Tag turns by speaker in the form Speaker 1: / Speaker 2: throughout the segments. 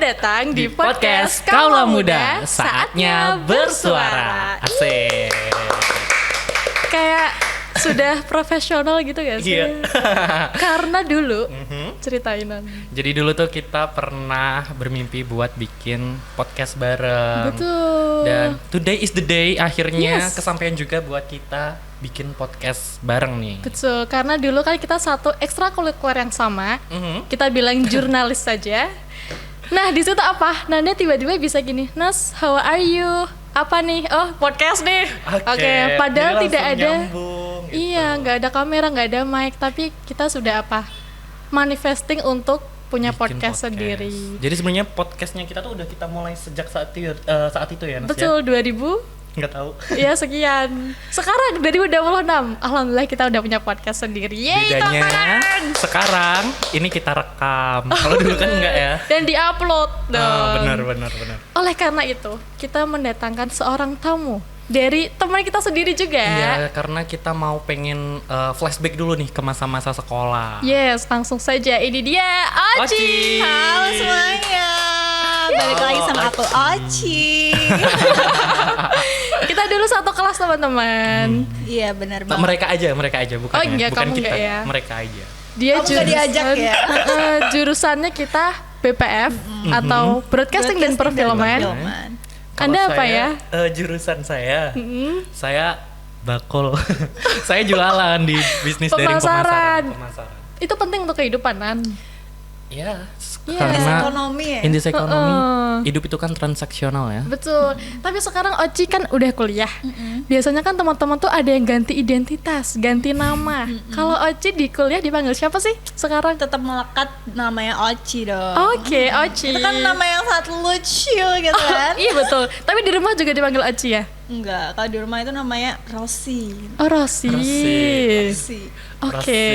Speaker 1: datang di podcast
Speaker 2: Kaula Muda, saatnya bersuara. Asik.
Speaker 1: Kayak sudah profesional gitu gak sih?
Speaker 2: Iya.
Speaker 1: Karena dulu ceritainan.
Speaker 2: Jadi dulu tuh kita pernah bermimpi buat bikin podcast bareng.
Speaker 1: Betul.
Speaker 2: Dan today is the day, akhirnya
Speaker 1: Yes.
Speaker 2: kesampaian juga buat kita bikin podcast bareng nih.
Speaker 1: Betul, karena dulu kan kita satu ekstrakurikuler yang sama. Kita bilang jurnalis saja. Nah, di situ apa? Nanda tiba-tiba bisa gini, "Nas, how are you?" Apa nih? Oh, podcast nih. Oke, padahal
Speaker 2: jadi
Speaker 1: tidak
Speaker 2: langsung
Speaker 1: ada.
Speaker 2: nyambung, gitu.
Speaker 1: Iya, nggak ada kamera, nggak ada mic, tapi kita sudah apa? Manifesting untuk punya
Speaker 2: Bikin
Speaker 1: podcast sendiri.
Speaker 2: Jadi sebenarnya podcastnya kita tuh udah kita mulai sejak saat itu ya, Nas,
Speaker 1: Betul, 2000.
Speaker 2: Nggak tahu.
Speaker 1: Ya sekian. Sekarang 2026. Alhamdulillah kita udah punya podcast sendiri. Yeay,
Speaker 2: Bedanya
Speaker 1: tangan.
Speaker 2: sekarang ini kita rekam. Kalau dulu kan enggak ya.
Speaker 1: Dan diupload dong.
Speaker 2: Benar.
Speaker 1: Oleh karena itu, kita mendatangkan seorang tamu dari teman kita sendiri juga.
Speaker 2: Iya, karena kita mau pengen flashback dulu nih ke masa-masa sekolah.
Speaker 1: Yes, langsung saja. Ini dia Oci.
Speaker 2: Oci.
Speaker 3: Halo semuanya, balik lagi sama aku Oci.
Speaker 1: Kita dulu satu kelas teman-teman.
Speaker 3: Iya benar
Speaker 2: Nah,
Speaker 3: banget.
Speaker 2: mereka aja bukan
Speaker 1: Oh, enggak,
Speaker 2: bukan
Speaker 1: kamu
Speaker 2: kita.
Speaker 1: enggak ya?
Speaker 2: Mereka aja.
Speaker 1: Dia
Speaker 3: Kamu nggak diajak ya?
Speaker 1: Jurusannya kita BPF atau Broadcasting dan Perfilman.
Speaker 2: Kalau
Speaker 1: Anda apa
Speaker 2: saya,
Speaker 1: ya?
Speaker 2: Jurusan saya bakul. Saya jualan di bisnis dari
Speaker 1: Pemasaran.
Speaker 2: pemasaran.
Speaker 1: Itu penting untuk kehidupan kan?
Speaker 2: Ya,
Speaker 1: Iya.
Speaker 2: karena
Speaker 3: Ekonomi ya.
Speaker 2: indeks ekonomi hidup itu kan transaksional ya.
Speaker 1: Betul. Tapi sekarang Oci kan udah kuliah. Biasanya kan teman-teman tuh ada yang ganti identitas, ganti nama. Kalau Oci di kuliah dipanggil siapa sih sekarang?
Speaker 3: Tetap melekat namanya Oci dong.
Speaker 1: Oke, Oci.
Speaker 3: Itu kan nama yang sangat lucu gitu kan?
Speaker 1: Iya betul. Tapi di rumah juga dipanggil Oci ya?
Speaker 3: Enggak, kalau di rumah itu namanya Rosi.
Speaker 1: Oh, Rosi.
Speaker 3: Rosi.
Speaker 1: Oke.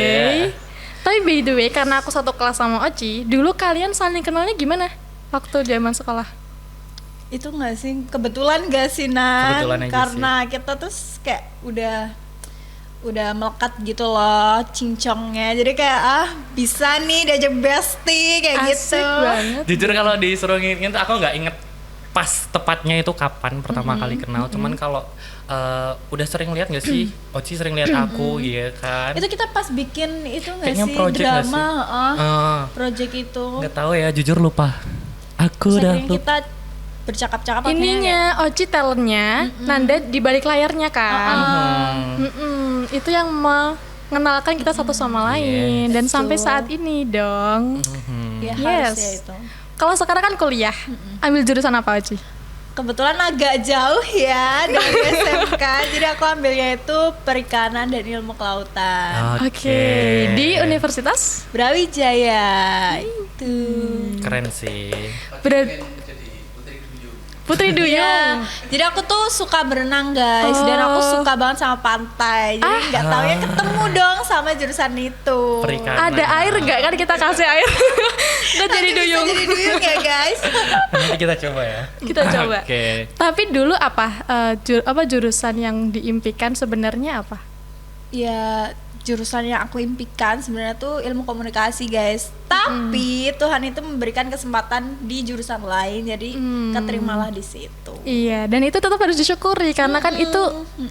Speaker 1: Tapi by the way, karena aku satu kelas sama Oci, dulu kalian saling kenalnya gimana waktu zaman sekolah?
Speaker 3: Itu nggak sih kebetulan gak sih Nan?
Speaker 2: Kebetulan aja
Speaker 3: Karena kita tuh kayak udah melekat gitu loh cincongnya, jadi kayak bisa nih diajak bestie kayak
Speaker 1: Asik
Speaker 3: gitu.
Speaker 1: banget.
Speaker 2: Jujur kalau disuruh nginget aku nggak inget pas tepatnya itu kapan pertama kali kenal. Cuman kalau udah sering lihat nggak sih, Oci sering lihat aku, iya kan?
Speaker 3: Itu kita pas bikin itu nggak
Speaker 2: Kayaknya
Speaker 3: sih
Speaker 2: project nggak
Speaker 3: drama,
Speaker 2: sih?
Speaker 3: project itu.
Speaker 2: Nggak tahu ya, jujur lupa. Aku udah
Speaker 3: Saking
Speaker 2: lupa.
Speaker 3: kita bercakap-cakap
Speaker 1: Ininya Oci talentnya, Nanda di balik layarnya kan. Itu yang mengenalkan kita satu sama lain dan sampai saat ini dong.
Speaker 3: ya
Speaker 1: Yes.
Speaker 3: harusnya itu.
Speaker 1: Kalau sekarang kan kuliah, ambil jurusan apa Oci?
Speaker 3: Kebetulan agak jauh ya dari SMK, jadi aku ambilnya itu perikanan dan ilmu kelautan.
Speaker 1: Oke, di Universitas
Speaker 3: Brawijaya itu.
Speaker 2: Keren sih.
Speaker 1: Putri Duyung.
Speaker 3: Iya, jadi aku tuh suka berenang guys, dan aku suka banget sama pantai. Jadi nggak tahu ya ketemu dong sama jurusan itu.
Speaker 2: Perikanan.
Speaker 1: Ada air nggak kan kita kasih air? Nggak jadi
Speaker 3: Nanti bisa
Speaker 1: duyung.
Speaker 3: jadi duyung ya guys.
Speaker 2: Nanti kita coba ya.
Speaker 1: Kita coba.
Speaker 2: Oke.
Speaker 1: Tapi dulu apa jurusan yang diimpikan sebenarnya apa?
Speaker 3: Ya jurusan yang aku impikan sebenarnya tuh ilmu komunikasi guys. Tapi Tuhan itu memberikan kesempatan di jurusan lain, jadi keterimalah di situ.
Speaker 1: Iya, dan itu tetap harus disyukuri karena kan itu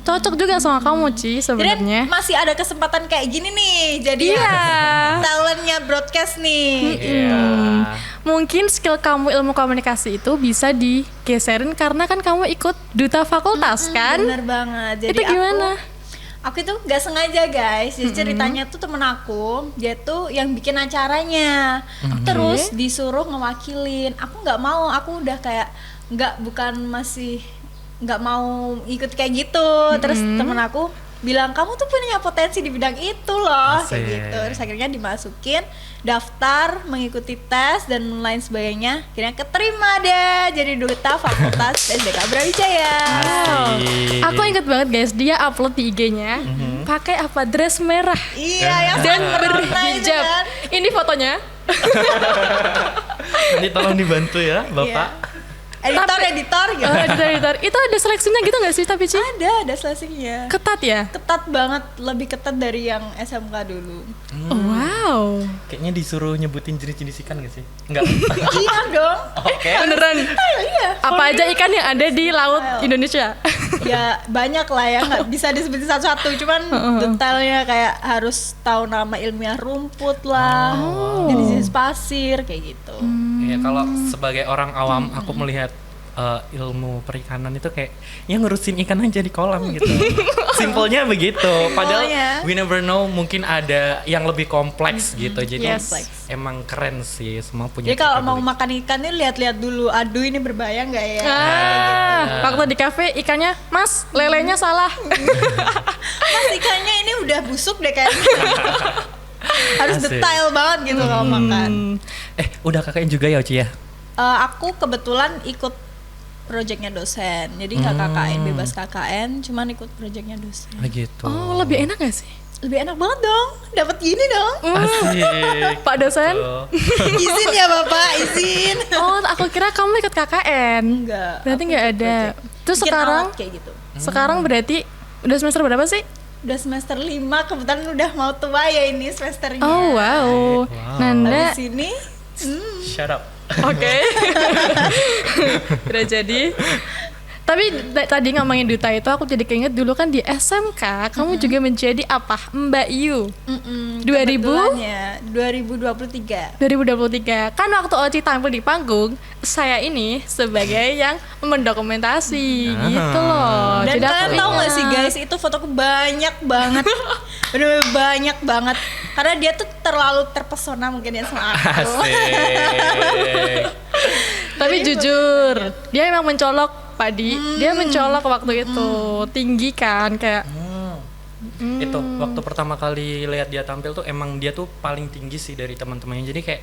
Speaker 1: cocok juga sama kamu Ci
Speaker 3: Jadi
Speaker 1: sebenarnya.
Speaker 3: masih ada kesempatan kayak gini nih. Jadi
Speaker 1: Iya.
Speaker 3: talentnya broadcast nih.
Speaker 2: Iya.
Speaker 1: Mungkin skill kamu ilmu komunikasi itu bisa digeserin karena kan kamu ikut duta fakultas kan?
Speaker 3: Bener banget. Jadi
Speaker 1: Itu gimana?
Speaker 3: Aku itu nggak sengaja guys. Jadi ceritanya tuh temen aku, dia tuh yang bikin acaranya. Terus disuruh ngewakilin. Aku nggak mau. Aku udah kayak nggak mau ikut kayak gitu. Terus temen aku bilang kamu tuh punya potensi di bidang itu loh, kayak
Speaker 2: Asik.
Speaker 3: gitu. Terus akhirnya dimasukin daftar, mengikuti tes dan lain sebagainya. Akhirnya keterima deh jadi duta fakultas SDK Brawijaya.
Speaker 2: Asik.
Speaker 1: Aku inget banget guys, dia upload di IG-nya pakai apa dress merah
Speaker 3: Iya, yang
Speaker 1: dan
Speaker 3: sangat merona itu
Speaker 1: berhijab.
Speaker 3: kan.
Speaker 1: Ini fotonya.
Speaker 2: Nanti tolong dibantu ya, Bapak.
Speaker 3: Editor gitu.
Speaker 1: Editor. Itu ada seleksinya gitu nggak sih tapi Ci?
Speaker 3: Ada seleksinya.
Speaker 1: Ketat ya?
Speaker 3: Ketat banget, lebih ketat dari yang SMK dulu.
Speaker 1: Oh, wow. Wow.
Speaker 2: Kayaknya disuruh nyebutin jenis-jenis ikan gak sih? Enggak.
Speaker 3: Iya dong.
Speaker 2: Oke.
Speaker 1: Beneran.
Speaker 3: Iya.
Speaker 1: Apa aja ikan yang ada di laut
Speaker 3: Style.
Speaker 1: Indonesia?
Speaker 3: Ya banyak lah ya, nggak bisa disebutin satu-satu, cuman detailnya kayak harus tahu nama ilmiah rumput lah, jenis-jenis pasir kayak gitu.
Speaker 2: Ya kalau sebagai orang awam aku melihat ilmu perikanan itu kayak ya ngurusin ikan aja di kolam gitu. Simpelnya begitu. Padahal
Speaker 3: Simpelnya.
Speaker 2: we never know, mungkin ada yang lebih kompleks gitu. Jadi
Speaker 1: Yes.
Speaker 2: emang keren sih, semua punya.
Speaker 3: Jadi kalau mau
Speaker 2: capability.
Speaker 3: makan ikan nih lihat-lihat dulu, aduh ini berbahaya nggak ya?
Speaker 1: Waktu di kafe ikannya, Mas, lelenya salah.
Speaker 3: Mas ikannya ini udah busuk deh kayaknya. Harus
Speaker 2: Asik.
Speaker 3: detail banget gitu kalau makan.
Speaker 2: Udah kakaknya juga ya Uci ya?
Speaker 3: Aku kebetulan ikut proyeknya dosen, jadi nggak KKN, bebas KKN, cuman ikut proyeknya dosen.
Speaker 2: Gitu.
Speaker 1: Oh, lebih enak gak sih?
Speaker 3: Lebih enak banget dong, dapat gini dong.
Speaker 2: Asik.
Speaker 1: Pak dosen?
Speaker 2: Tuh.
Speaker 3: Izin ya bapak, izin.
Speaker 1: Oh, aku kira kamu ikut KKN.
Speaker 3: Enggak.
Speaker 1: Berarti
Speaker 3: aku
Speaker 1: nggak
Speaker 3: ikut
Speaker 1: ada.
Speaker 3: project.
Speaker 1: Terus
Speaker 3: Bikin
Speaker 1: sekarang,
Speaker 3: alat kayak gitu.
Speaker 1: sekarang berarti udah semester berapa sih?
Speaker 3: Udah semester 5, kebetulan udah mau tua ya ini semesternya.
Speaker 1: Oh, wow.
Speaker 2: Wow.
Speaker 1: Nanda,
Speaker 3: Habis ini,
Speaker 2: Shut up.
Speaker 1: oke. Udah jadi. Tapi tadi ngomongin duta itu aku jadi keinget dulu kan di SMK kamu juga menjadi apa? Mbak Yu. 2000?
Speaker 3: kebetulan ya 2023.
Speaker 1: 2023 kan waktu Oci tampil di panggung saya ini sebagai yang mendokumentasi gitu loh.
Speaker 3: Dan
Speaker 1: Jadi aku
Speaker 3: kalian tahu nggak sih
Speaker 1: ingat.
Speaker 3: guys, itu fotoku banyak banget, bener-bener banyak banget. Karena dia tuh terlalu terpesona mungkin ya sama aku.
Speaker 2: Asik.
Speaker 1: Tapi jujur dia emang mencolok Padi, dia mencolok waktu itu tinggi kan kayak
Speaker 2: Itu waktu pertama kali lihat dia tampil tuh emang dia tuh paling tinggi sih dari teman-temannya. Jadi kayak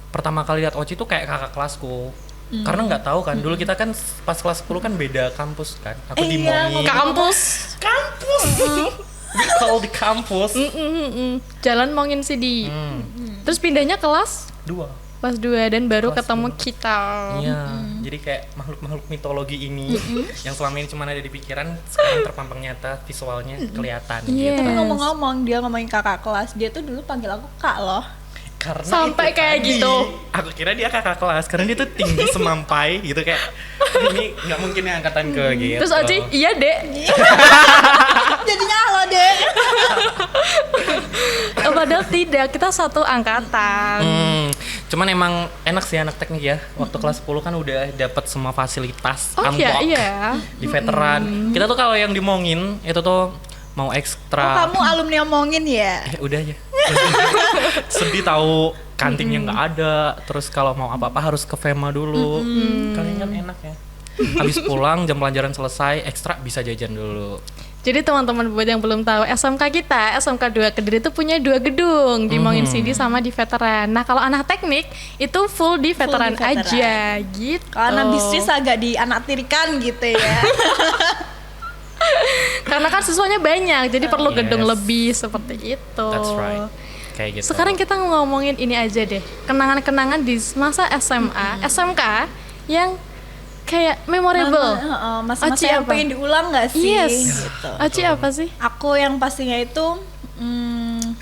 Speaker 2: pertama kali lihat Oci tuh kayak kakak kelasku. Karena nggak tahu kan, dulu kita kan pas kelas 10 kan beda kampus kan. Aku di
Speaker 3: Iya,
Speaker 2: Mongi.
Speaker 1: ke kampus.
Speaker 2: We call di kampus.
Speaker 1: Jalan Mongin Sidi. Terus pindahnya kelas
Speaker 2: 2.
Speaker 1: kelas 2 dan baru
Speaker 2: Kelas
Speaker 1: ketemu
Speaker 2: dua.
Speaker 1: kita.
Speaker 2: Iya, jadi kayak makhluk-makhluk mitologi ini yang selama ini cuma ada di pikiran, sekarang terpampang nyata, visualnya kelihatan
Speaker 1: Iya.
Speaker 2: gitu.
Speaker 3: Tapi ngomong-ngomong, dia ngomongin kakak kelas, dia tuh dulu panggil aku kak loh.
Speaker 2: Karena
Speaker 1: Sampai
Speaker 2: itu
Speaker 1: kayak
Speaker 2: tadi,
Speaker 1: gitu.
Speaker 2: Aku kira dia kakak kelas karena dia tuh tinggi semampai gitu kayak ini nggak mungkin ya angkatan ke gitu.
Speaker 1: Terus Oci, iya dek.
Speaker 3: Jadinya halo deh.
Speaker 1: Padahal tidak, kita satu angkatan.
Speaker 2: Cuman emang enak sih anak teknik ya. Waktu kelas 10 kan udah dapat semua fasilitas
Speaker 1: Oh iya,
Speaker 2: unlock
Speaker 1: iya.
Speaker 2: di veteran. Kita tuh kalau yang dimongin itu tuh mau
Speaker 3: Oh,
Speaker 2: ekstra.
Speaker 3: kamu alumni omongin ya?
Speaker 2: Udah aja. Sedih tahu kantinnya nggak ada. Terus kalau mau apa-apa harus ke Fema dulu. Kalian kan enak ya. Habis pulang jam pelajaran selesai, ekstra bisa jajan dulu.
Speaker 1: Jadi teman-teman buat yang belum tahu, SMK kita, SMK 2 Kediri itu punya 2 gedung, di Mongin Sidi sama di veteran. Nah, kalau anak teknik itu full di veteran,
Speaker 3: di veteran.
Speaker 1: aja gitu.
Speaker 3: Kalau anak bisnis agak dianaktirikan gitu ya.
Speaker 1: Karena kan siswanya banyak, jadi perlu
Speaker 2: Yes.
Speaker 1: gedung lebih seperti itu.
Speaker 2: That's right. Kayak gitu.
Speaker 1: Sekarang kita ngomongin ini aja deh, kenangan-kenangan di masa SMA, SMK yang kayak memorable.
Speaker 3: Masa-masa
Speaker 1: Oci
Speaker 3: yang
Speaker 1: apa?
Speaker 3: pengen diulang nggak sih?
Speaker 1: Yes.
Speaker 3: Gitu.
Speaker 1: Oci apa sih?
Speaker 3: Aku yang pastinya itu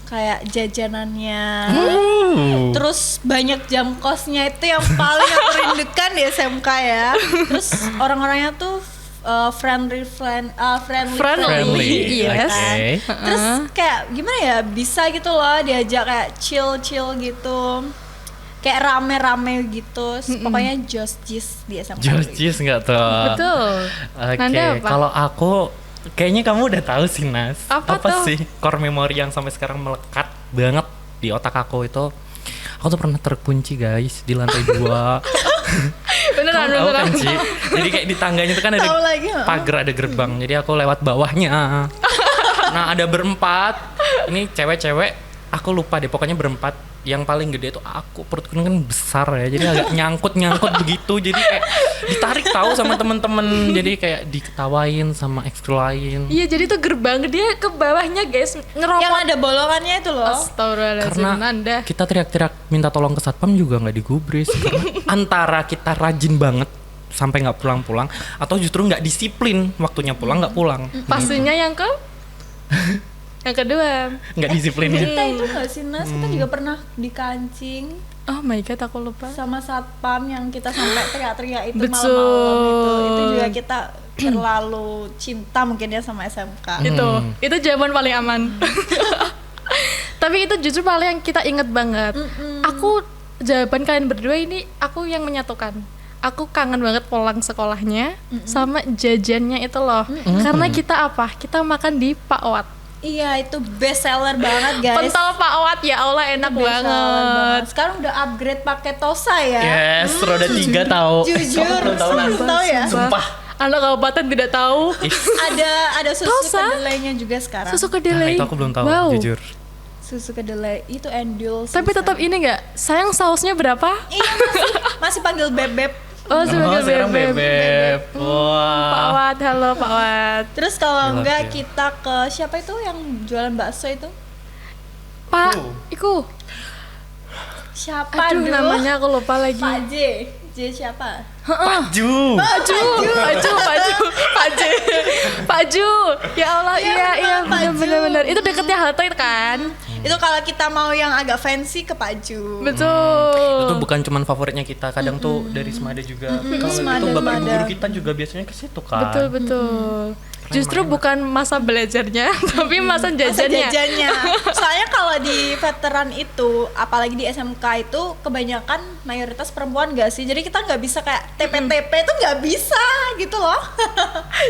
Speaker 3: kayak jajanannya, terus banyak jam kosnya itu yang paling aku rindukan di SMK ya. Terus orang-orangnya tuh friendly,
Speaker 1: Friendly, yes.
Speaker 2: Oke.
Speaker 3: Terus kayak gimana ya, bisa gitu loh diajak kayak chill gitu, kayak rame-rame gitu. Pokoknya Jis di SMK.
Speaker 2: Georgis nggak tuh?
Speaker 1: Betul.
Speaker 2: Oke,
Speaker 1: Nanda apa?
Speaker 2: kalau aku kayaknya kamu udah tahu sih Nas.
Speaker 1: Apa tuh?
Speaker 2: sih core memory yang sampai sekarang melekat banget di otak aku itu? Aku tuh pernah terkunci guys di lantai 2.
Speaker 1: Beneran,
Speaker 2: Kamu tahu
Speaker 1: beneran.
Speaker 2: kan sih? Jadi kayak di tangganya itu kan ada
Speaker 3: Tahu lagi, heeh.
Speaker 2: pagar, ada gerbang. Jadi aku lewat bawahnya. Nah ada berempat. Ini cewek-cewek. Aku lupa deh. Pokoknya berempat. Yang paling gede itu aku. Perutku kan besar ya. Jadi agak nyangkut begitu. Jadi kayak ditarik tahu sama temen-temen. Jadi kayak diketawain sama ekskul lain.
Speaker 1: Iya, jadi tuh gerbang dia ke bawahnya guys,
Speaker 3: Yang
Speaker 1: ngerokok.
Speaker 3: ada bolongannya itu loh.
Speaker 1: Astagfirullahaladzim,
Speaker 2: Karena
Speaker 1: Nanda.
Speaker 2: kita teriak-teriak minta tolong ke satpam juga nggak digubris. Karena antara kita rajin banget sampai nggak pulang-pulang, atau justru nggak disiplin waktunya pulang nggak pulang.
Speaker 1: Pastinya yang ke Yang kedua,
Speaker 2: Nggak disiplin ya.
Speaker 3: Kita itu nggak sih Nas, kita juga pernah dikancing
Speaker 1: oh my god aku lupa.
Speaker 3: sama satpam yang kita sampai teriak-teriak itu
Speaker 1: Betul.
Speaker 3: malam-malam itu juga kita terlalu cinta mungkin ya sama SMK.
Speaker 1: Itu zaman paling aman. Tapi itu justru paling yang kita inget banget. Aku jawaban kalian berdua ini aku yang menyatukan. Aku kangen banget pulang sekolahnya sama jajannya itu loh. Karena kita apa? Kita makan di Pak Owat.
Speaker 3: Iya itu best seller banget guys.
Speaker 1: Pentol Pak Owat ya Allah enak
Speaker 3: Best seller
Speaker 1: banget.
Speaker 3: Sekarang udah upgrade pakai tosa ya.
Speaker 2: Yes, roda 3 tahu.
Speaker 3: Jujur,
Speaker 2: Kamu belum tahu Nas?
Speaker 3: belum tahu ya.
Speaker 2: Sumpah.
Speaker 1: Anak kabupaten tidak tahu.
Speaker 3: Ada susu
Speaker 1: Tosa?
Speaker 3: kedelainya juga sekarang.
Speaker 1: Susu
Speaker 2: Nah,
Speaker 1: kedelai.
Speaker 2: itu aku belum tahu,
Speaker 1: Wow.
Speaker 2: jujur.
Speaker 3: Susu kedelai itu endul.
Speaker 1: Tapi tetap ini enggak, sayang sausnya berapa?
Speaker 3: Iya masih panggil bebek.
Speaker 1: Oh, sebagai
Speaker 2: sekarang
Speaker 1: bebek.
Speaker 2: bebek.
Speaker 1: Pak
Speaker 2: Wah.
Speaker 1: Wat, halo Pak Wat.
Speaker 3: Terus kalau
Speaker 2: Gila,
Speaker 3: enggak
Speaker 2: gila.
Speaker 3: kita ke siapa itu yang jualan bakso itu?
Speaker 1: Pak, iku.
Speaker 3: Siapa
Speaker 1: Aduh,
Speaker 3: dulu?
Speaker 1: namanya aku lupa lagi.
Speaker 3: Pak J. J siapa?
Speaker 2: Paju.
Speaker 1: Pak Ju. Ya Allah,
Speaker 3: Iya,
Speaker 1: iya,
Speaker 3: Pak Ju.
Speaker 1: benar. Itu deketnya halte kan?
Speaker 3: Itu kalau kita mau yang agak fancy ke Paju.
Speaker 1: Betul.
Speaker 2: Itu bukan cuman favoritnya kita, kadang tuh dari Semada juga. Kalau
Speaker 3: Semada,
Speaker 2: itu bapak ibu
Speaker 3: Semada.
Speaker 2: guru kita juga biasanya ke situ kan.
Speaker 1: Betul. Justru bukan masa belajarnya, tapi masa
Speaker 3: Masa
Speaker 1: jajannya.
Speaker 3: jajannya. Soalnya kalau di veteran itu, apalagi di SMK itu kebanyakan mayoritas perempuan gak sih? Jadi kita nggak bisa kayak TP-TP itu nggak bisa gitu loh.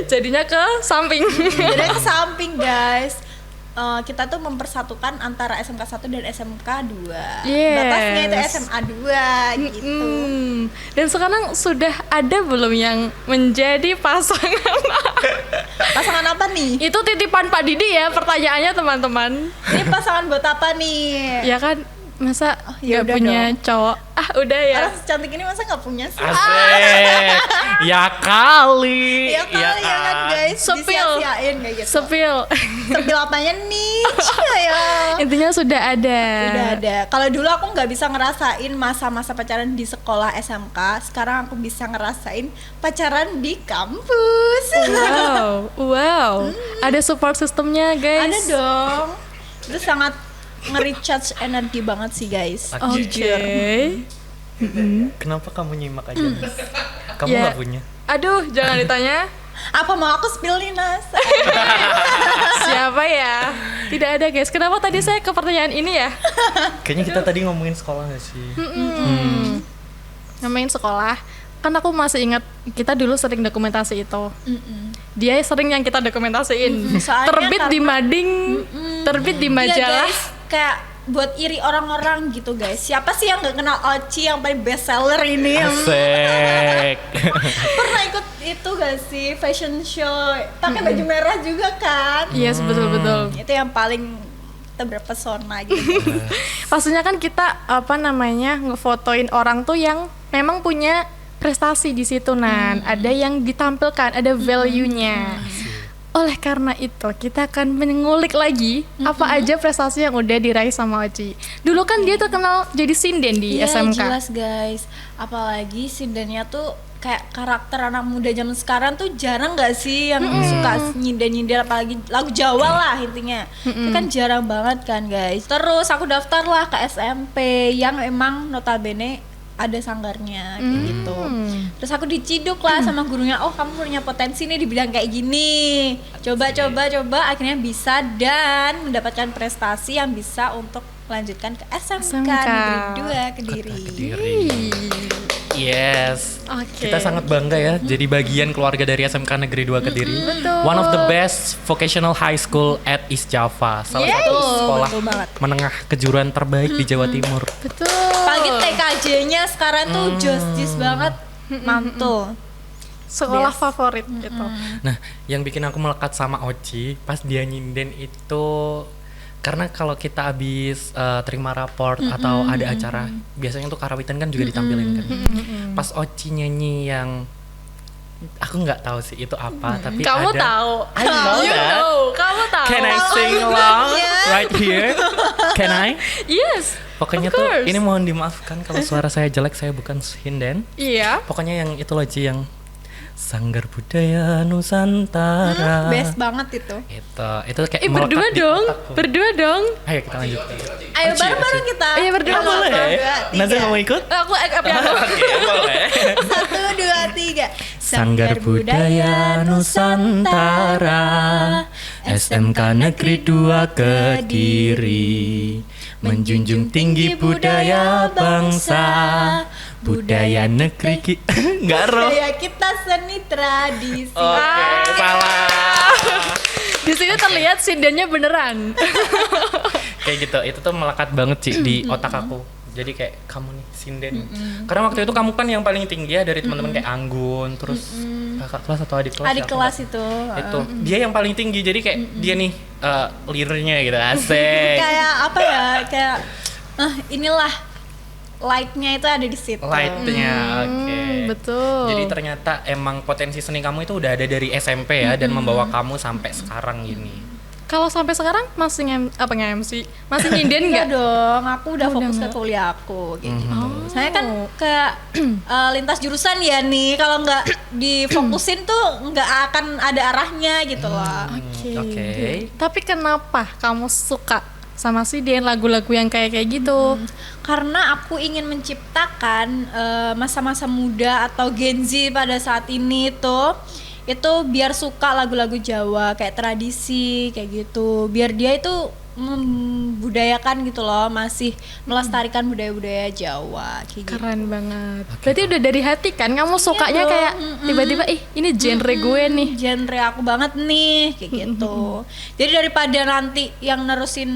Speaker 1: Jadinya ke samping.
Speaker 3: Jadi ke samping guys. Kita tuh mempersatukan antara SMK 1 dan SMK 2.
Speaker 1: Yes.
Speaker 3: Batasnya itu SMA 2 gitu.
Speaker 1: Dan sekarang sudah ada belum yang menjadi pasangan?
Speaker 3: Pasangan apa nih?
Speaker 1: Itu titipan Pak Didi ya pertanyaannya teman-teman.
Speaker 3: Ini pasangan buat apa nih?
Speaker 1: Ya kan, masa
Speaker 3: ya
Speaker 1: nggak
Speaker 3: udah
Speaker 1: punya
Speaker 3: dong.
Speaker 1: cowok? Ah udah ya.
Speaker 3: Orang secantik ini masa nggak punya sih?
Speaker 2: Asik. Ya kali.
Speaker 3: Ya kali ya kan guys,
Speaker 1: Sepil.
Speaker 3: disia-siain kayak gitu.
Speaker 1: Sepil.
Speaker 3: Sepil apanya nih? Ya.
Speaker 1: Intinya sudah ada.
Speaker 3: Udah ada. Kalau dulu aku nggak bisa ngerasain masa-masa pacaran di sekolah SMK, sekarang aku bisa ngerasain pacaran di kampus.
Speaker 1: Wow. Ada support sistemnya guys.
Speaker 3: Ada dong. Itu sangat nge-recharge energi banget sih guys.
Speaker 1: Oke.
Speaker 3: Jujur.
Speaker 2: Kenapa kamu nyimak aja? Nas? Kamu
Speaker 1: Ya.
Speaker 2: nggak punya?
Speaker 1: Aduh, jangan ditanya.
Speaker 3: Apa mau aku spill nih Nas?
Speaker 1: Siapa ya? Tidak ada guys. Kenapa tadi saya ke pertanyaan ini ya?
Speaker 2: Kayaknya kita tadi ngomongin sekolah nggak sih?
Speaker 1: Ngomongin sekolah. Kan aku masih ingat kita dulu sering dokumentasi itu. Dia sering yang kita dokumentasiin.
Speaker 3: Soalnya
Speaker 1: Terbit di
Speaker 3: karena-
Speaker 1: mading, terbit di
Speaker 3: Iya,
Speaker 1: majalah.
Speaker 3: guys, kayak buat iri orang-orang gitu guys. Siapa sih yang nggak kenal Oci yang paling best seller ini?
Speaker 2: Asik.
Speaker 3: Pernah ikut itu gak sih fashion show pakai baju merah juga kan?
Speaker 1: Yes, betul-betul.
Speaker 3: Itu yang paling kita berpesona gitu.
Speaker 1: Pastinya kan kita apa namanya ngefotoin orang tuh yang memang punya prestasi di situ Nan. Ada yang ditampilkan, ada value-nya. Oleh karena itu, kita akan mengulik lagi apa aja prestasi yang udah diraih sama Oci. Dulu kan dia terkenal jadi sinden di
Speaker 3: Iya
Speaker 1: SMK.
Speaker 3: jelas guys. Apalagi sindennya tuh kayak karakter anak muda zaman sekarang tuh jarang gak sih yang suka nyinden-nyinden, apalagi lagu Jawa lah intinya. Itu kan jarang banget kan guys. Terus aku daftar lah ke SMP yang emang notabene ada sanggarnya kayak gitu. Terus aku diciduk lah sama gurunya, oh kamu punya potensi nih dibilang kayak gini. Coba akhirnya bisa dan mendapatkan prestasi yang bisa untuk melanjutkan ke SMK Negeri 2 Kediri.
Speaker 2: Yes.
Speaker 1: Oke.
Speaker 2: Kita sangat bangga ya jadi bagian keluarga dari SMK Negeri 2 Kediri.
Speaker 1: Betul.
Speaker 2: One of the best vocational high school at East Java. Salah satu sekolah
Speaker 3: betul banget.
Speaker 2: menengah kejuruan terbaik di Jawa Timur.
Speaker 1: Betul.
Speaker 3: Apalagi TKJ-nya sekarang tuh jis banget, mantul.
Speaker 1: Sekolah
Speaker 3: Best.
Speaker 1: favorit gitu.
Speaker 2: Nah, yang bikin aku melekat sama Oci pas dia nyinden itu karena kalau kita habis terima raport atau ada acara, biasanya tuh karawitan kan juga ditampilin kan. Pas Oci nyanyi yang aku nggak tahu sih itu apa, tapi
Speaker 1: Kamu
Speaker 2: ada.
Speaker 1: tahu.
Speaker 2: I know
Speaker 1: You
Speaker 2: that.
Speaker 1: know. Kamu tahu.
Speaker 2: Can I sing along right here? Can I?
Speaker 1: Yes.
Speaker 2: Pokoknya
Speaker 1: of
Speaker 2: tuh
Speaker 1: course.
Speaker 2: ini mohon dimaafkan kalau suara saya jelek, saya bukan sinden.
Speaker 1: Iya.
Speaker 2: Pokoknya yang itu loh Ci, yang Sanggar Budaya Nusantara.
Speaker 3: Best banget itu.
Speaker 2: Itu kayak
Speaker 1: Berdua
Speaker 2: melekat di
Speaker 1: dong,
Speaker 2: otakku.
Speaker 1: berdua dong.
Speaker 2: Ayo kita lanjut.
Speaker 3: Ayo bareng-bareng kita.
Speaker 1: Iya, berdua
Speaker 3: Satu,
Speaker 1: boleh.
Speaker 3: dua, tiga.
Speaker 2: Nazar mau ikut?
Speaker 1: Aku piano.
Speaker 2: Oke, boleh.
Speaker 3: 1, 2, 3.
Speaker 2: Sanggar Budaya Nusantara, SMK Negeri 2 Kediri, menjunjung tinggi budaya bangsa, budaya negeri nggak roh.
Speaker 3: Budaya kita seni tradisi.
Speaker 2: Oke, salah.
Speaker 1: Di sini terlihat sindennya beneran.
Speaker 2: Kayak gitu, itu tuh melekat banget sih di otak aku. Jadi kayak kamu nih sinden. Karena waktu itu kamu kan yang paling tinggi ya dari teman-teman kayak Anggun, terus kakak kelas atau adik kelas?
Speaker 3: Adik
Speaker 2: ya,
Speaker 3: kelas
Speaker 2: aku
Speaker 3: itu.
Speaker 2: itu dia yang paling tinggi, jadi kayak dia nih leadernya gitu, asik.
Speaker 3: Kayak apa ya? Kayak inilah light-nya itu ada di situ.
Speaker 2: Lightnya, oke.
Speaker 1: Betul.
Speaker 2: Jadi ternyata emang potensi seni kamu itu udah ada dari SMP ya, dan membawa kamu sampai sekarang gini.
Speaker 1: Kalau sampai sekarang masih nge-MC? Masih nyinden
Speaker 3: Enggak
Speaker 1: nggak?
Speaker 3: dong, aku udah
Speaker 1: Oh,
Speaker 3: fokus
Speaker 1: udah
Speaker 3: ke kuliah aku gitu.
Speaker 1: Oh.
Speaker 3: Saya kan kayak lintas jurusan ya nih, kalau nggak difokusin tuh nggak akan ada arahnya gitu loh.
Speaker 2: Oke.
Speaker 1: Tapi kenapa kamu suka sama Sinden, lagu-lagu yang kayak gitu?
Speaker 3: Karena aku ingin menciptakan masa-masa muda atau Gen Z pada saat ini tuh itu biar suka lagu-lagu Jawa kayak tradisi kayak gitu, biar dia itu membudayakan gitu loh, masih melestarikan budaya-budaya Jawa kayak gitu.
Speaker 1: Keren banget. Berarti udah dari hati kan kamu sukanya
Speaker 3: dong.
Speaker 1: kayak tiba-tiba ini genre gue nih.
Speaker 3: Genre aku banget nih kayak gitu. Jadi daripada nanti yang nerusin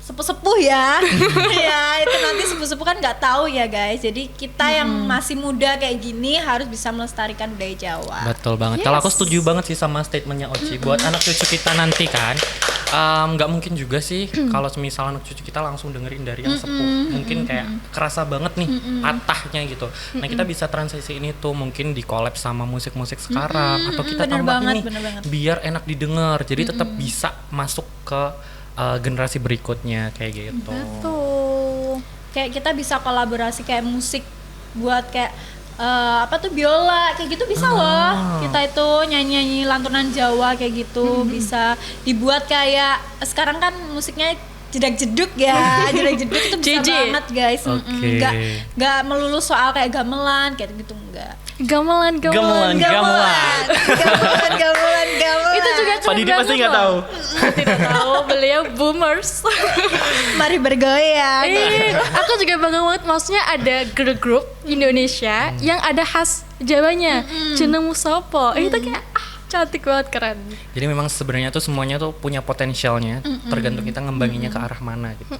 Speaker 3: sepuh-sepuh ya, ya itu nanti sepuh-sepuh kan nggak tahu ya guys. Jadi kita yang masih muda kayak gini harus bisa melestarikan budaya Jawa.
Speaker 2: Betul banget.
Speaker 1: Yes.
Speaker 2: Kalau aku setuju banget sih sama statementnya Oci. Buat anak cucu kita nanti kan, nggak mungkin juga sih kalau misal anak cucu kita langsung dengerin dari yang sepuh. Mungkin kayak kerasa banget nih patahnya gitu. Nah kita bisa transisi ini tuh mungkin di collab sama musik-musik sekarang, atau kita
Speaker 3: Bener
Speaker 2: tambahin
Speaker 3: banget,
Speaker 2: nih
Speaker 3: bener banget.
Speaker 2: biar enak didengar. Jadi tetap bisa masuk ke generasi berikutnya kayak gitu.
Speaker 1: Tuh.
Speaker 3: Kayak kita bisa kolaborasi kayak musik buat kayak apa tuh biola kayak gitu bisa loh. Kita itu nyanyi-nyanyi lantunan Jawa kayak gitu bisa dibuat kayak sekarang kan musiknya jedak-jeduk ya. Jedak-jeduk itu bisa
Speaker 1: JJ.
Speaker 3: banget guys.
Speaker 2: Oke.
Speaker 3: Nggak melulu soal kayak gamelan kayak gitu enggak.
Speaker 1: Gamelan.
Speaker 2: Gamelan.
Speaker 3: Gamelan.
Speaker 1: Itu juga
Speaker 2: Pak
Speaker 1: keren
Speaker 2: Didi pasti
Speaker 1: banget
Speaker 2: nggak
Speaker 1: loh.
Speaker 2: tahu.
Speaker 1: Tidak tahu, beliau boomers.
Speaker 3: Mari bergoyang.
Speaker 1: Aku juga bangga banget, maksudnya ada girl group Indonesia yang ada khas Jawanya, jenengmu sopo. Itu kayak cantik banget, keren.
Speaker 2: Jadi memang sebenarnya tuh semuanya tuh punya potensialnya, tergantung kita ngembanginnya ke arah mana gitu.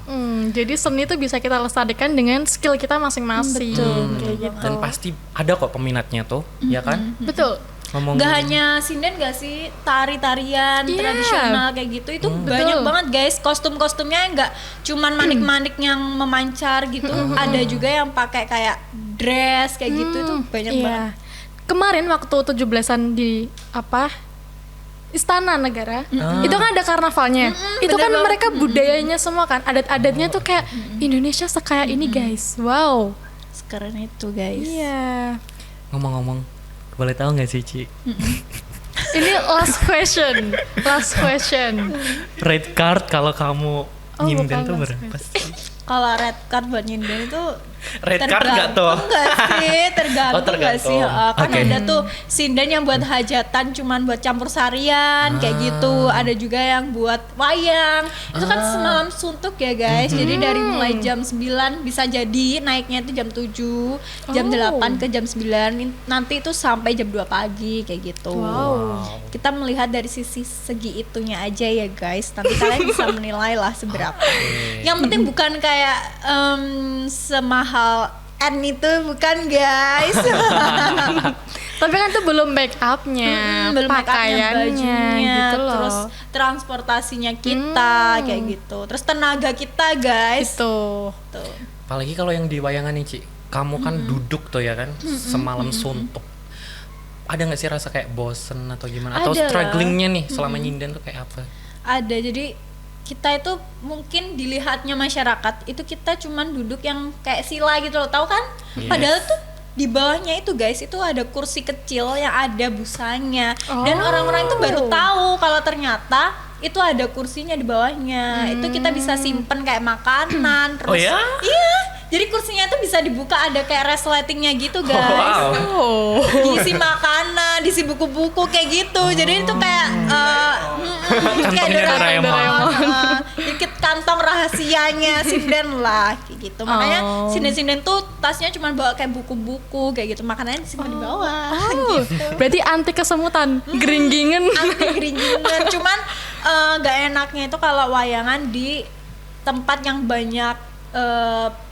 Speaker 1: Jadi seni itu bisa kita lestarikan dengan skill kita masing-masing. Kayak gitu.
Speaker 2: Dan pasti ada kok peminatnya tuh, ya kan?
Speaker 1: Betul.
Speaker 2: Ngomong
Speaker 3: Gak hanya sinden gak sih, tari-tarian
Speaker 1: Iya.
Speaker 3: tradisional kayak gitu itu banyak
Speaker 1: Betul.
Speaker 3: banget guys. Kostum-kostumnya nggak cuman manik-manik yang memancar gitu, ada juga yang pakai kayak dress kayak gitu, itu banyak
Speaker 1: Iya.
Speaker 3: banget.
Speaker 1: Kemarin waktu 17-an di Istana Negara, itu kan ada karnavalnya. Itu
Speaker 3: bener
Speaker 1: kan
Speaker 3: banget.
Speaker 1: mereka budayanya semua kan, adat-adatnya tuh kayak Indonesia sekaya ini guys. Wow.
Speaker 3: Sekarang itu guys.
Speaker 1: Iya.
Speaker 2: ngomong-ngomong, boleh tahu nggak sih Ci?
Speaker 1: Ini last question.
Speaker 2: Red card kalau kamu nyinden
Speaker 1: bukan
Speaker 2: tuh
Speaker 1: last
Speaker 2: berapa sih?
Speaker 3: Kalau red card buat nyinden itu
Speaker 2: Red card nggak tuh?
Speaker 3: Tergantung
Speaker 2: Oh, tergantung.
Speaker 3: nggak sih? Kan
Speaker 2: Oke.
Speaker 3: ada tuh sinden yang buat hajatan cuman buat campur sarian kayak gitu. Ada juga yang buat wayang. Itu kan semalam suntuk ya guys. Jadi dari mulai jam 9 bisa jadi naiknya itu jam 7, jam 8 ke jam 9. Nanti itu sampai jam 2 pagi kayak gitu.
Speaker 1: Wow.
Speaker 3: Kita melihat dari sisi segi itunya aja ya guys. Nanti kalian bisa menilai lah seberapa. Yang penting bukan kayak semahal N itu bukan guys.
Speaker 1: Tapi kan tuh belum make upnya,
Speaker 3: Belum make up-nya,
Speaker 1: pakaiannya
Speaker 3: bajunya,
Speaker 1: gitu loh.
Speaker 3: terus transportasinya kita kayak gitu. Terus tenaga kita guys.
Speaker 1: Itu.
Speaker 3: Tuh.
Speaker 2: Apalagi kalau yang di wayangan nih Ci, kamu kan duduk tuh ya kan, semalam suntuk. Ada nggak sih rasa kayak bosen atau gimana? Atau
Speaker 3: Ada lah.
Speaker 2: strugglingnya nih selama nyinden tuh kayak apa?
Speaker 3: Ada, jadi kita itu mungkin dilihatnya masyarakat itu kita cuman duduk yang kayak sila gitu loh, tahu kan?
Speaker 2: Yes.
Speaker 3: Padahal tuh di bawahnya itu guys, itu ada kursi kecil yang ada busanya. Dan orang-orang itu baru tahu kalau ternyata itu ada kursinya di bawahnya. Itu kita bisa simpen kayak makanan terus.
Speaker 2: Oh ya?
Speaker 3: Iya. Jadi kursinya itu bisa dibuka, ada kayak resletingnya gitu guys.
Speaker 2: Wow.
Speaker 3: Diisi makanan, diisi buku-buku kayak gitu. Jadi itu kayak kayak
Speaker 2: Kantongnya Doraemon.
Speaker 3: Dikit kantong rahasianya sinden lah kayak gitu. Makanya sinden-sinden tuh tasnya cuma bawa kayak buku-buku kayak gitu. Makanannya disimpan di bawah gitu.
Speaker 1: Berarti anti kesemutan, geringgingen.
Speaker 3: Anti geringingan. Cuman gak enaknya itu kalau wayangan di tempat yang banyak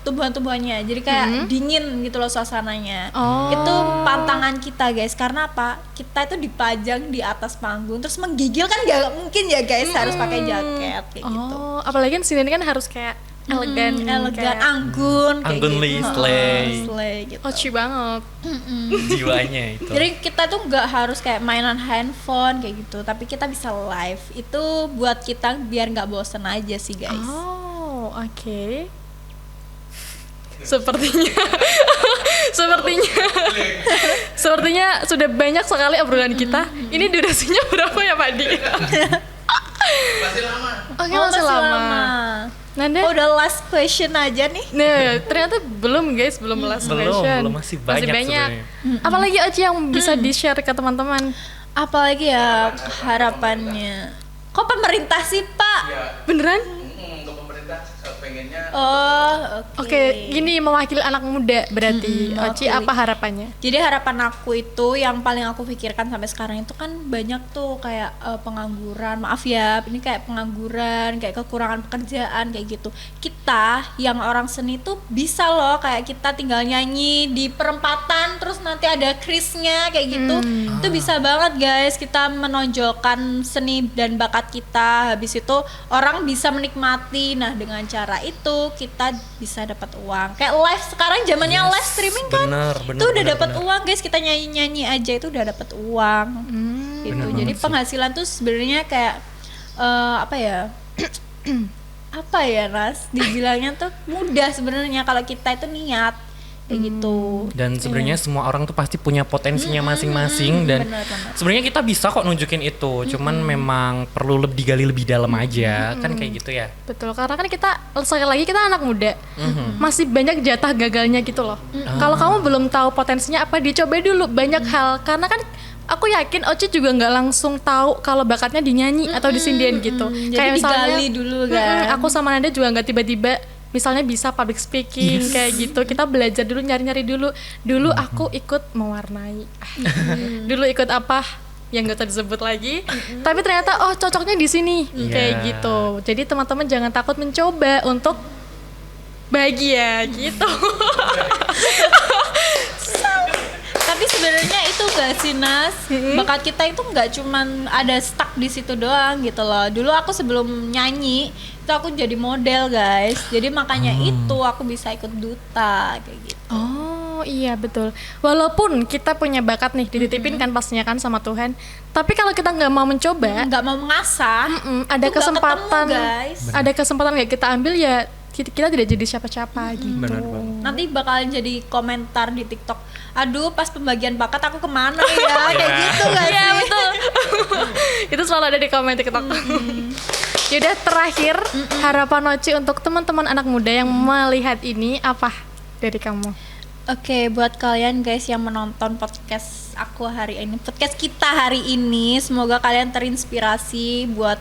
Speaker 3: tumbuhan-tumbuhannya, jadi kayak dingin gitu loh suasananya. Itu pantangan kita guys, karena apa? Kita itu dipajang di atas panggung terus menggigil kan gak mungkin ya guys, harus pakai jaket kayak gitu.
Speaker 1: Apalagi di sini kan harus kayak elegan,
Speaker 3: Elegan, anggun kayak
Speaker 2: Anggun
Speaker 3: gitu.
Speaker 2: slay
Speaker 3: Gitu.
Speaker 1: Oci banget.
Speaker 2: jiwanya itu.
Speaker 3: Jadi kita tuh nggak harus kayak mainan handphone kayak gitu, tapi kita bisa live. Itu buat kita biar nggak bosen aja sih guys.
Speaker 1: Oke. Sepertinya sepertinya sudah banyak sekali obrolan kita. Ini durasinya berapa ya Pak Di?
Speaker 4: Masih lama.
Speaker 1: Oke, masih lama. Nanda?
Speaker 3: Udah last question aja nih.
Speaker 1: Nah, ternyata belum guys, belum last question.
Speaker 2: Belum, masih banyak sebenarnya.
Speaker 1: Apalagi Oci yang bisa di-share ke teman-teman?
Speaker 3: Apalagi ya harapannya. Kok pemerintah sih Pak?
Speaker 4: Ya,
Speaker 1: Beneran?
Speaker 4: untuk pemerintah pengennya
Speaker 3: Oh,
Speaker 1: Oke, gini mewakili anak muda berarti. Oci,
Speaker 3: mewakili.
Speaker 1: apa harapannya?
Speaker 3: Jadi harapan aku itu yang paling aku pikirkan sampai sekarang itu kan banyak tuh kayak pengangguran, maaf ya, ini kayak pengangguran, kayak kekurangan pekerjaan kayak gitu. Kita yang orang seni tuh bisa loh kayak kita tinggal nyanyi di perempatan terus nanti ada krisnya kayak gitu. Itu bisa banget guys, kita menonjolkan seni dan bakat kita. Habis itu orang bisa menikmati. Nah, dengan cara itu kita bisa dapat uang. Kayak live sekarang zamannya live streaming kan. Itu udah dapat uang guys, kita nyanyi-nyanyi aja itu udah dapat uang. Gitu.
Speaker 2: Bener
Speaker 3: Jadi
Speaker 2: banget sih.
Speaker 3: penghasilan tuh sebenarnya kayak apa ya? Apa ya, Ras? Dibilangnya tuh mudah sebenarnya kalau kita itu niat kayak gitu.
Speaker 2: Dan sebenarnya semua orang tuh pasti punya potensinya masing-masing dan
Speaker 3: Benar-benar.
Speaker 2: sebenarnya kita bisa kok nunjukin itu, cuman memang perlu lebih digali lebih dalam aja, kan kayak gitu ya.
Speaker 1: Betul, karena kan kita sekali lagi kita anak muda, masih banyak jatah gagalnya gitu loh. Kalau kamu belum tahu potensinya apa, dicoba dulu banyak hal. Karena kan aku yakin Oci juga nggak langsung tahu kalau bakatnya dinyanyi atau disindian gitu.
Speaker 3: Jadi digali dulu kan.
Speaker 1: Aku sama Nanda juga nggak tiba-tiba misalnya bisa public speaking kayak gitu. Kita belajar dulu, nyari-nyari dulu. Dulu aku ikut mewarnai. Dulu ikut apa? Yang gak usah disebut lagi. Tapi ternyata cocoknya di sini kayak gitu. Jadi teman-teman jangan takut mencoba untuk bahagia gitu.
Speaker 3: Tapi sebenarnya itu gak sih Nas, bakat kita itu nggak cuman ada stuck di situ doang gitu loh. Dulu aku sebelum nyanyi itu aku jadi model guys, jadi makanya itu aku bisa ikut duta kayak gitu.
Speaker 1: Oh iya betul. Walaupun kita punya bakat nih dititipin kan pastinya kan sama Tuhan. Tapi kalau kita nggak mau mencoba,
Speaker 3: Nggak mau mengasah,
Speaker 1: ada
Speaker 3: itu nggak
Speaker 1: kesempatan,
Speaker 3: ketemu, guys.
Speaker 1: ada kesempatan nggak kita ambil ya kita tidak jadi siapa-siapa gitu.
Speaker 2: Benar banget.
Speaker 3: Nanti bakalan jadi komentar di TikTok. Aduh, pas pembagian bakat aku kemana ya? Kayak gitu gak sih?
Speaker 1: Iya betul. Itu selalu ada di komen TikTok. Yaudah terakhir harapan Oci untuk teman-teman anak muda yang melihat ini apa dari kamu?
Speaker 3: Oke, buat kalian guys yang menonton podcast aku hari ini, podcast kita hari ini, semoga kalian terinspirasi buat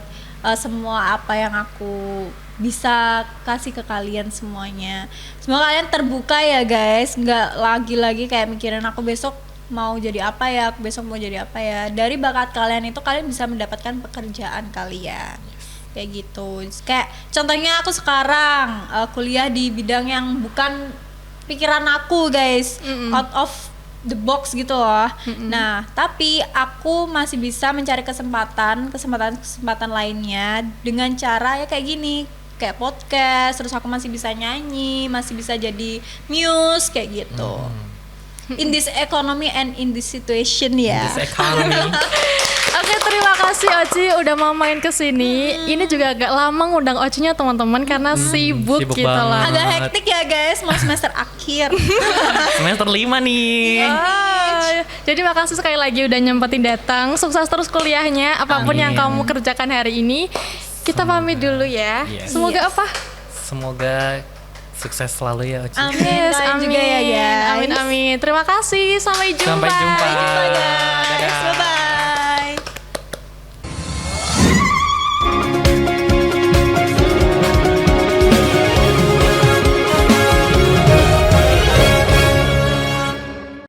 Speaker 3: semua apa yang aku bisa kasih ke kalian semuanya. Semoga kalian terbuka ya guys, nggak lagi-lagi kayak mikirin aku besok mau jadi apa ya, aku besok mau jadi apa ya. Dari bakat kalian itu kalian bisa mendapatkan pekerjaan kalian. Kayak gitu. Kayak contohnya aku sekarang kuliah di bidang yang bukan pikiran aku guys, out of the box gitu loh. Nah, tapi aku masih bisa mencari kesempatan lainnya dengan cara ya kayak gini, kayak podcast, terus aku masih bisa nyanyi, masih bisa jadi muse kayak gitu. In this economy and in this situation ya.
Speaker 2: This economy.
Speaker 1: Oke, terima kasih Oci udah mau main ke sini. Ini juga agak lama ngundang Ocinya teman-teman karena sibuk
Speaker 2: sibuk
Speaker 1: gitu lah.
Speaker 2: banget.
Speaker 3: Agak hektik ya guys, mau semester akhir.
Speaker 2: Semester 5 nih.
Speaker 1: Jadi makasih sekali lagi udah nyempetin datang. Sukses terus kuliahnya, apapun yang
Speaker 2: Amin.
Speaker 1: kamu kerjakan hari ini. Kita pamit dulu ya.
Speaker 2: Yes.
Speaker 1: Semoga apa?
Speaker 2: Semoga sukses selalu ya Oci.
Speaker 3: Amin. Kalian juga ya, guys.
Speaker 1: Amin, amin. Terima kasih. Sampai jumpa.
Speaker 2: Sampai jumpa.
Speaker 3: Guys,
Speaker 2: Dadah.
Speaker 3: bye-bye.